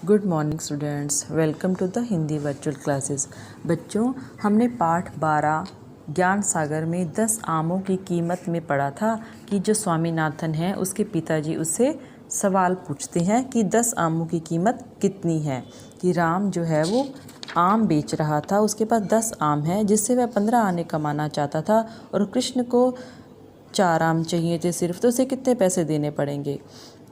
Good morning students, welcome to the Hindi virtual classes. बच्चों, हमने पाठ 12 ज्ञान सागर में 10 आमों की कीमत में पढ़ा था कि जो स्वामीनाथन है उसके पिताजी उससे सवाल पूछते हैं कि 10 आमों की कीमत कितनी है। कि राम जो है वो आम बेच रहा था, उसके पास 10 आम है जिससे वह 15 आने कमाना चाहता था और कृष्ण को 4 आम चाहिए थे सिर्फ, तो उसे कितने पैसे देने पड़ेंगे।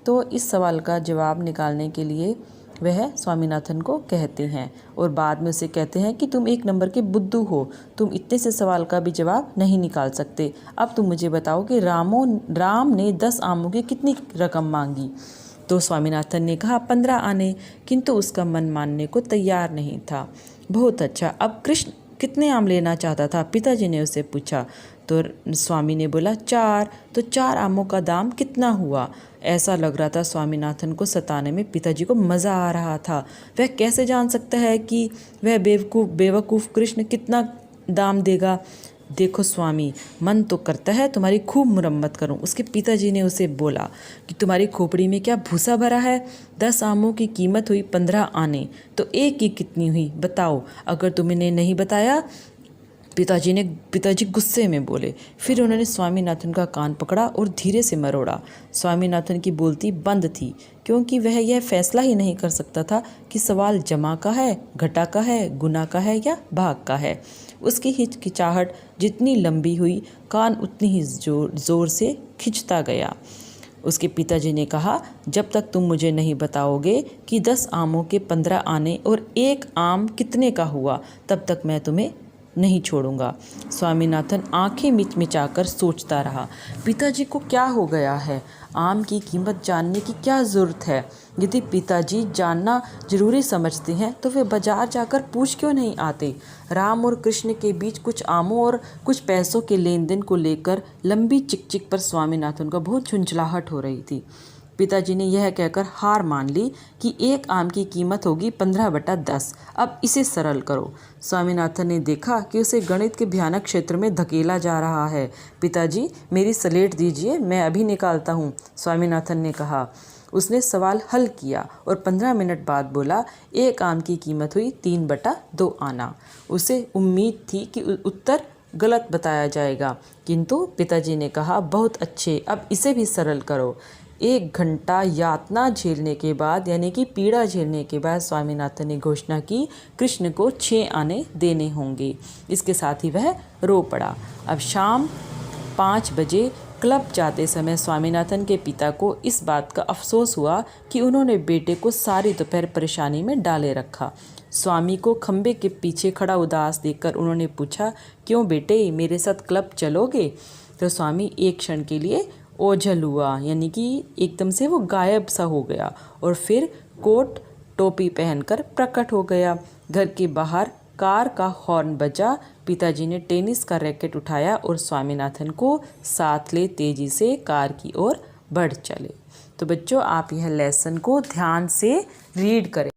तो इस सवाल का जवाब निकालने के लिए वह स्वामीनाथन को कहते हैं और बाद में उसे कहते हैं कि तुम 1 नंबर के बुद्धू हो, तुम इतने से सवाल का भी जवाब नहीं निकाल सकते। अब तुम मुझे बताओ कि राम ने 10 आमों की कितनी रकम मांगी। तो स्वामीनाथन ने कहा 15 आने, किंतु उसका मन मानने को तैयार नहीं था। बहुत अच्छा, अब कृष्ण कितने आम लेना चाहता था, पिताजी ने उससे पूछा। तो स्वामी ने बोला 4। तो 4 आमों का दाम कितना हुआ। ऐसा लग रहा था स्वामीनाथन को सताने में पिताजी को मज़ा आ रहा था। वह कैसे जान सकता है कि वह बेवकूफ़ कृष्ण कितना दाम देगा। देखो स्वामी, मन तो करता है तुम्हारी खूब मुरम्मत करूं। उसके पिताजी ने उसे बोला कि तुम्हारी खोपड़ी में क्या भूसा भरा है। 10 आमों की कीमत हुई 15 आने, तो एक की कितनी हुई बताओ। अगर तुमने नहीं बताया, पिताजी गुस्से में बोले। फिर उन्होंने स्वामीनाथन का कान पकड़ा और धीरे से मरोड़ा। स्वामीनाथन की बोलती बंद थी, क्योंकि वह यह फैसला ही नहीं कर सकता था कि सवाल जमा का है, घटा का है, गुना का है या भाग का है। उसकी हिचकिचाहट जितनी लंबी हुई, कान उतनी ही जोर से खिंचता गया। उसके पिताजी ने कहा, जब तक तुम मुझे नहीं बताओगे कि 10 आमों के 15 आने और 1 आम कितने का हुआ, तब तक मैं तुम्हें नहीं छोड़ूंगा। स्वामीनाथन आंखें मिचमिचाकर सोचता रहा। पिताजी को क्या हो गया है? आम की कीमत जानने की क्या ज़रूरत है? यदि पिताजी जानना जरूरी समझते हैं तो वे बाजार जाकर पूछ क्यों नहीं आते। राम और कृष्ण के बीच कुछ आमों और कुछ पैसों के लेन देन को लेकर लंबी चिकचिक पर स्वामीनाथन को बहुत झुंझलाहट हो रही थी। पिताजी ने यह कहकर हार मान ली कि 1 आम की कीमत होगी 15/10। अब इसे सरल करो। स्वामीनाथन ने देखा कि उसे गणित के भयानक क्षेत्र में धकेला जा रहा है। पिताजी, मेरी स्लेट दीजिए, मैं अभी निकालता हूँ, स्वामीनाथन ने कहा। उसने सवाल हल किया और 15 मिनट बाद बोला 1 आम की कीमत हुई 3/2 आना। उसे उम्मीद थी कि उत्तर गलत बताया जाएगा, किंतु पिताजी ने कहा बहुत अच्छे, अब इसे भी सरल करो। 1 घंटा यातना झेलने के बाद, यानी कि पीड़ा झेलने के बाद, स्वामीनाथन ने घोषणा की कृष्ण को 6 आने देने होंगे। इसके साथ ही वह रो पड़ा। अब शाम 5 बजे क्लब जाते समय स्वामीनाथन के पिता को इस बात का अफसोस हुआ कि उन्होंने बेटे को सारी दोपहर परेशानी में डाले रखा। स्वामी को खंबे के पीछे खड़ा उदास देखकर उन्होंने पूछा, क्यों बेटे, मेरे साथ क्लब चलोगे? तो स्वामी एक क्षण के लिए ओझल हुआ, यानी कि एकदम से वो गायब सा हो गया और फिर कोट टोपी पहनकर प्रकट हो गया। घर के बाहर कार का हॉर्न बजा। पिताजी ने टेनिस का रैकेट उठाया और स्वामीनाथन को साथ ले तेजी से कार की ओर बढ़ चले। तो बच्चों, आप यह लेसन को ध्यान से रीड करें।